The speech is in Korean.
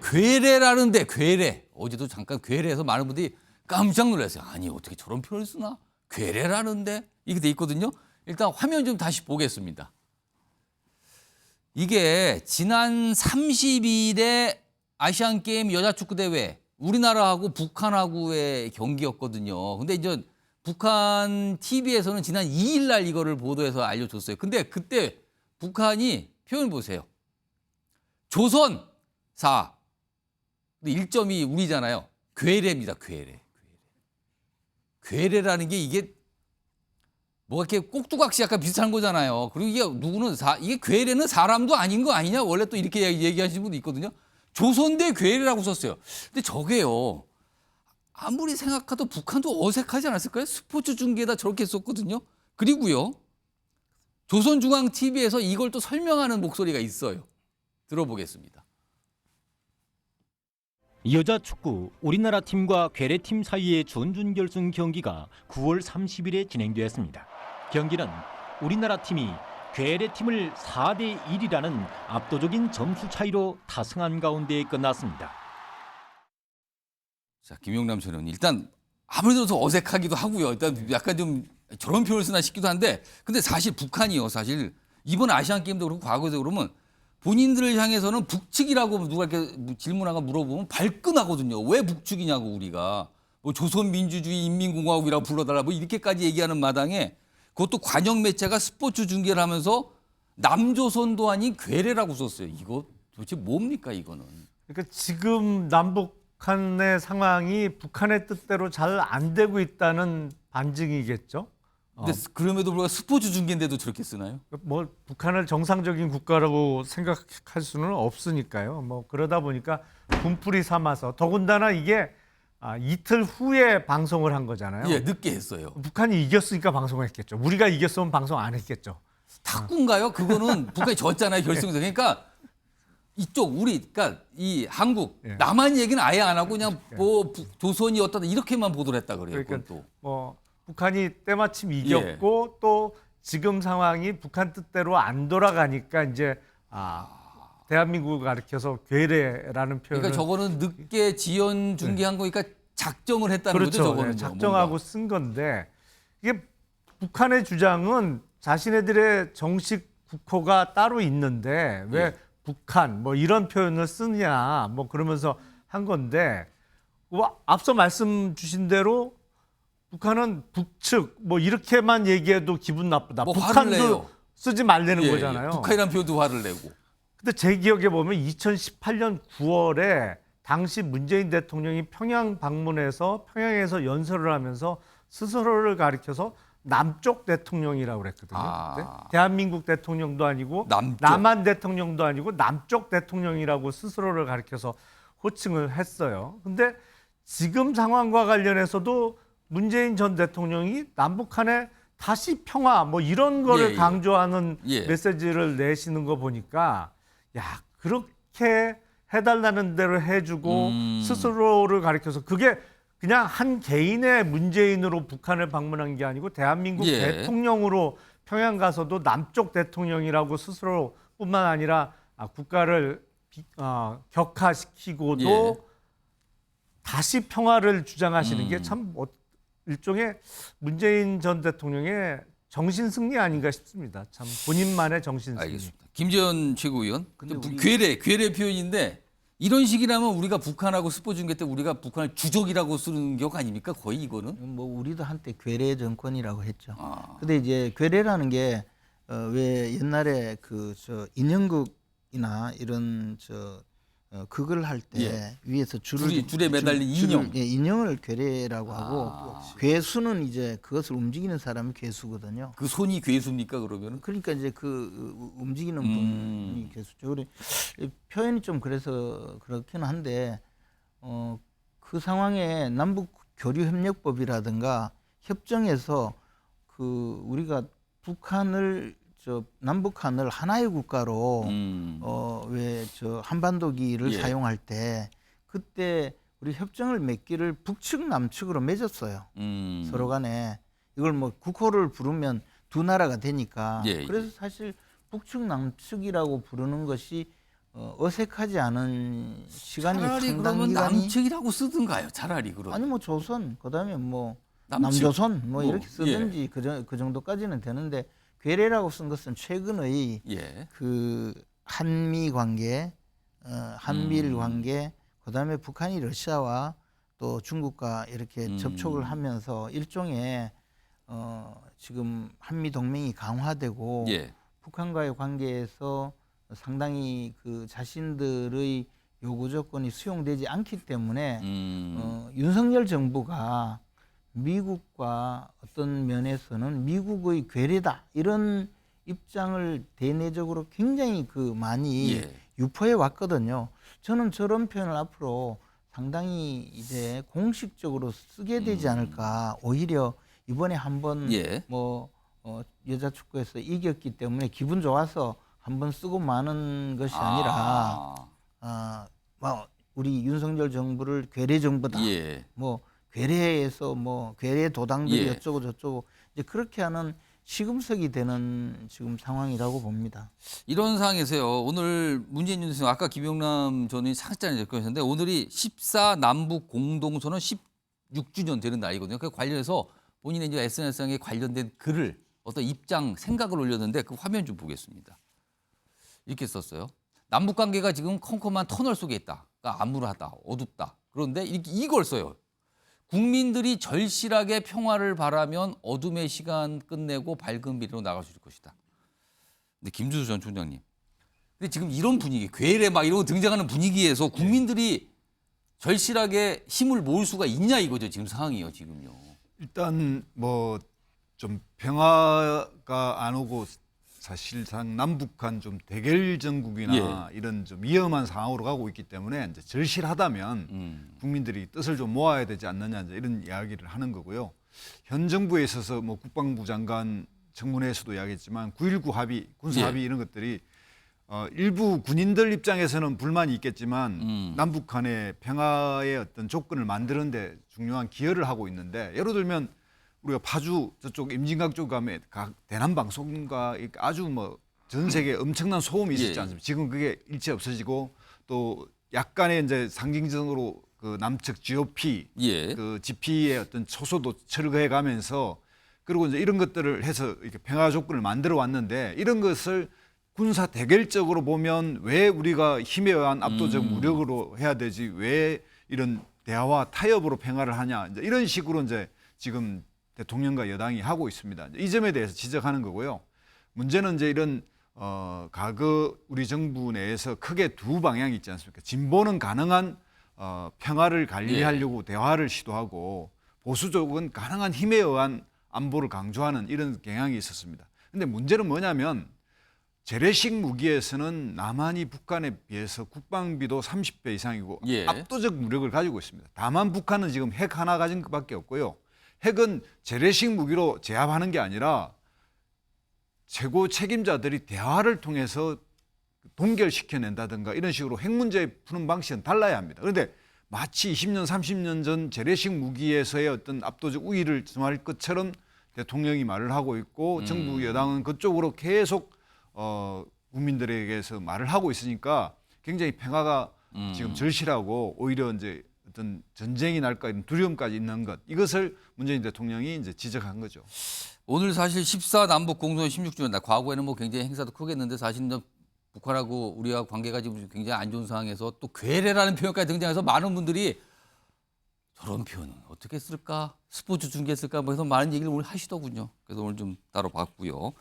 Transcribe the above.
괴뢰라는데 괴뢰. 어제도 잠깐 괴뢰에서 많은 분들이 깜짝 놀랐어요. 아니 어떻게 저런 표현을 쓰나? 괴뢰라는데 이게 돼 있거든요. 일단 화면 좀 다시 보겠습니다. 이게 지난 30일에 아시안게임 여자축구대회 우리나라하고 북한하고의 경기였거든요. 근데 이제 북한 TV에서는 지난 2일 날 이거를 보도해서 알려줬어요. 근데 그때 북한이 표현 보세요. 조선 4. 1점이 우리잖아요. 괴뢰입니다. 괴뢰. 괴뢰라는 게 이게 뭐가 이렇게 꼭두각시 약간 비슷한 거잖아요. 그리고 이게 누구는 이게 괴뢰는 사람도 아닌 거 아니냐? 원래 또 이렇게 얘기하시는 분도 있거든요. 조선대 괴뢰라고 썼어요. 근데 저게요. 아무리 생각해도 북한도 어색하지 않았을까요? 스포츠 중계에다 저렇게 썼거든요. 그리고요. 조선중앙TV에서 이걸 또 설명하는 목소리가 있어요. 들어보겠습니다. 여자 축구 우리나라 팀과 괴뢰팀 사이의 준결승 경기가 9월 30일에 진행되었습니다. 경기는 우리나라 팀이 괴뢰팀을 4대 1이라는 압도적인 점수 차이로 다승한 가운데 끝났습니다. 자, 김용남 전원 일단 아무래도 더 어색하기도 하고요. 일단 약간 좀 저런 표현을 쓰나 싶기도 한데, 근데 사실 북한이요. 사실 이번 아시안 게임도 그렇고 과거에도 그러면 본인들을 향해서는 북측이라고 누가 이렇게 질문하고 물어보면 발끈하거든요. 왜 북측이냐고 우리가 뭐 조선민주주의 인민공화국이라고 불러달라 뭐 이렇게까지 얘기하는 마당에 그것도 관영 매체가 스포츠 중계를 하면서 남조선도 아닌 괴뢰라고 썼어요. 이거 도대체 뭡니까 이거는? 그러니까 지금 남북한의 상황이 북한의 뜻대로 잘 안 되고 있다는 반증이겠죠. 근데 그럼에도 불구하고 스포츠 중계인데도 저렇게 쓰나요? 뭐 북한을 정상적인 국가라고 생각할 수는 없으니까요. 뭐 그러다 보니까 분풀이 삼아서 더군다나 이게 이틀 후에 방송을 한 거잖아요. 예, 늦게 했어요. 북한이 이겼으니까 방송을 했겠죠. 우리가 이겼으면 방송 안 했겠죠. 탁구인가요? 그거는 북한이 졌잖아요, 결승에서. 그러니까 이쪽 그러니까 이 한국 예. 남한 얘기는 아예 안 하고 그냥 뭐 조선이 어떠다 이렇게만 보도를 했다 그래요. 그러니까 그건 또. 뭐 북한이 때마침 이겼고 또 지금 상황이 북한 뜻대로 안 돌아가니까 이제 대한민국을 가리켜서 괴뢰라는 표현을 그러니까 저거는 늦게 지연 중계한 거니까 작정을 했다는 그렇죠. 거죠, 저거는. 네, 작정하고 쓴 건데 이게 북한의 주장은 자신네들의 정식 국호가 따로 있는데 왜 예. 북한 뭐 이런 표현을 쓰냐 뭐 그러면서 한 건데 앞서 말씀 주신 대로 북한은 북측 뭐 이렇게만 얘기해도 기분 나쁘다. 뭐 화를 내요. 북한도 쓰지 말라는 예, 거잖아요. 북한이라는 표현도 화를 내고. 근데 제 기억에 보면 2018년 9월에 당시 문재인 대통령이 평양 방문해서 평양에서 연설을 하면서 스스로를 가리켜서 남쪽 대통령이라고 그랬거든요. 네? 대한민국 대통령도 아니고 남한 대통령도 아니고 남쪽 대통령이라고 스스로를 가리켜서 호칭을 했어요. 근데 지금 상황과 관련해서도 문재인 전 대통령이 남북한의 다시 평화 뭐 이런 거를 강조하는 메시지를 내시는 거 보니까 야 그렇게 해달라는 대로 해주고 스스로를 가리켜서 그게 그냥 한 개인의 문재인으로 북한을 방문한 게 아니고 대한민국 대통령으로 평양 가서도 남쪽 대통령이라고 스스로뿐만 아니라 국가를 격화시키고도 다시 평화를 주장하시는 게 참 일종의 문재인 전 대통령의 정신승리 아닌가 싶습니다. 참 본인만의 정신승리. 알겠습니다. 김재현 최고위원. 괴뢰 표현인데 이런 식이라면 우리가 북한하고 스포츠 중계 때 우리가 북한을 주적이라고 쓰는 격 아닙니까? 거의 이거는. 뭐 우리도 한때 괴뢰 정권이라고 했죠. 근데 이제 괴뢰라는 게 왜 옛날에 인형극이나 이런 극을 할 때 위에서 줄에 매달린 인형. 인형을 괴뢰라고 하고 괴수는 이제 그것을 움직이는 사람이 괴수거든요. 그 손이 괴수입니까 그러면은? 그러니까 이제 그 움직이는 분이 괴수죠. 그래 표현이 좀 그래서 그렇긴 한데 그 상황에 남북 교류 협력법이라든가 협정에서 우리가 남북한을 하나의 국가로 한반도기를 사용할 때 그때 우리 협정을 맺기를 북측 남측으로 맺었어요. 서로 간에 이걸 뭐 국호를 부르면 두 나라가 되니까. 그래서 사실 북측 남측이라고 부르는 것이 어색하지 않은 시간이 차라리 상당 그러면 기간이 남측이라고 쓰든가요. 차라리 그러면. 아니 뭐 조선 그다음에 뭐 남측. 남조선 뭐 이렇게 예. 쓰든지 그 정도까지는 되는데 괴뢰라고 쓴 것은 최근의 예. 그 한미 관계, 한미일 관계, 그다음에 북한이 러시아와 또 중국과 이렇게 접촉을 하면서 일종의 지금 한미 동맹이 강화되고 예. 북한과의 관계에서 상당히 그 자신들의 요구 조건이 수용되지 않기 때문에 윤석열 정부가 미국과 어떤 면에서는 미국의 괴뢰다 이런 입장을 대내적으로 굉장히 그 많이 예. 유포해 왔거든요. 저는 저런 표현을 앞으로 상당히 이제 공식적으로 쓰게 되지 않을까. 오히려 이번에 한번 예. 뭐 여자 축구에서 이겼기 때문에 기분 좋아서 한번 쓰고 마는 것이 아니라 뭐 우리 윤석열 정부를 괴뢰 정부다. 예. 뭐 괴뢰에서 뭐 괴뢰 도당들이 예. 어쩌고 저쩌고 이제 그렇게 하는 시금석이 되는 지금 상황이라고 봅니다. 이런 상황에서요. 오늘 문재인 대통령 아까 김영남 전 의원이 상장 접근했는데 오늘이 14 남북 공동선언 16주년 되는 날이거든요. 그 관련해서 본인의 이제 SNS상에 관련된 글을 어떤 입장 생각을 올렸는데 그 화면 좀 보겠습니다. 이렇게 썼어요. 남북 관계가 지금 컴컴한 터널 속에 있다. 그러니까 암울하다, 어둡다. 그런데 이걸 써요. 국민들이 절실하게 평화를 바라면 어둠의 시간 끝내고 밝은 미래로 나갈 수 있을 것이다. 근데 김주수 전 총장님. 근데 지금 이런 분위기, 괴뢰 막 이런 거 등장하는 분위기에서 국민들이 절실하게 힘을 모을 수가 있냐 이거죠. 지금 상황이요, 지금요. 일단 뭐 좀 평화가 안 오고 사실상 남북한 좀 대결 정국이나 이런 좀 위험한 상황으로 가고 있기 때문에 이제 절실하다면 국민들이 뜻을 좀 모아야 되지 않느냐 이제 이런 이야기를 하는 거고요. 현 정부에 있어서 뭐 국방부 장관 청문회에서도 이야기했지만 9.19 합의, 군사 합의 이런 것들이 일부 군인들 입장에서는 불만이 있겠지만 남북한의 평화의 어떤 조건을 만드는 데 중요한 기여를 하고 있는데 예를 들면 우리가 파주 저쪽 임진각 쪽 가면 대남 방송과 아주 뭐 전 세계에 엄청난 소음이 있었지 않습니까? 지금 그게 일체 없어지고 또 약간의 이제 상징적으로 그 남측 GOP 그 GP의 어떤 초소도 철거해 가면서 그리고 이제 이런 것들을 해서 이렇게 평화 조건을 만들어 왔는데 이런 것을 군사 대결적으로 보면 왜 우리가 힘에 의한 압도적 무력으로 해야 되지 왜 이런 대화와 타협으로 평화를 하냐 이제 이런 식으로 이제 지금 대통령과 여당이 하고 있습니다. 이 점에 대해서 지적하는 거고요. 문제는 이제 이런 과거 우리 정부 내에서 크게 두 방향이 있지 않습니까? 진보는 가능한 평화를 관리하려고 대화를 시도하고 보수 쪽은 가능한 힘에 의한 안보를 강조하는 이런 경향이 있었습니다. 근데 문제는 뭐냐면 재래식 무기에서는 남한이 북한에 비해서 국방비도 30배 이상이고 압도적 무력을 가지고 있습니다. 다만 북한은 지금 핵 하나 가진 것밖에 없고요. 핵은 재래식 무기로 제압하는 게 아니라 최고 책임자들이 대화를 통해서 동결시켜낸다든가 이런 식으로 핵 문제 푸는 방식은 달라야 합니다. 그런데 마치 20년, 30년 전 재래식 무기에서의 어떤 압도적 우위를 점할 것처럼 대통령이 말을 하고 있고 정부 여당은 그쪽으로 계속 국민들에게서 말을 하고 있으니까 굉장히 평화가 지금 절실하고 오히려 이제 어떤 전쟁이 날까 이런 두려움까지 있는 것 이것을 문재인 대통령이 이제 지적한 거죠. 오늘 사실 14 남북 공동선 16주년 날 과거에는 뭐 굉장히 행사도 크겠는데 사실은 북한하고 우리가 관계가 지금 굉장히 안 좋은 상황에서 또 괴뢰라는 표현까지 등장해서 많은 분들이 저런 표현은 어떻게 쓸까? 스포츠 중계했을까? 뭐 해서 많은 얘기를 오늘 하시더군요. 그래서 오늘 좀 따로 봤고요.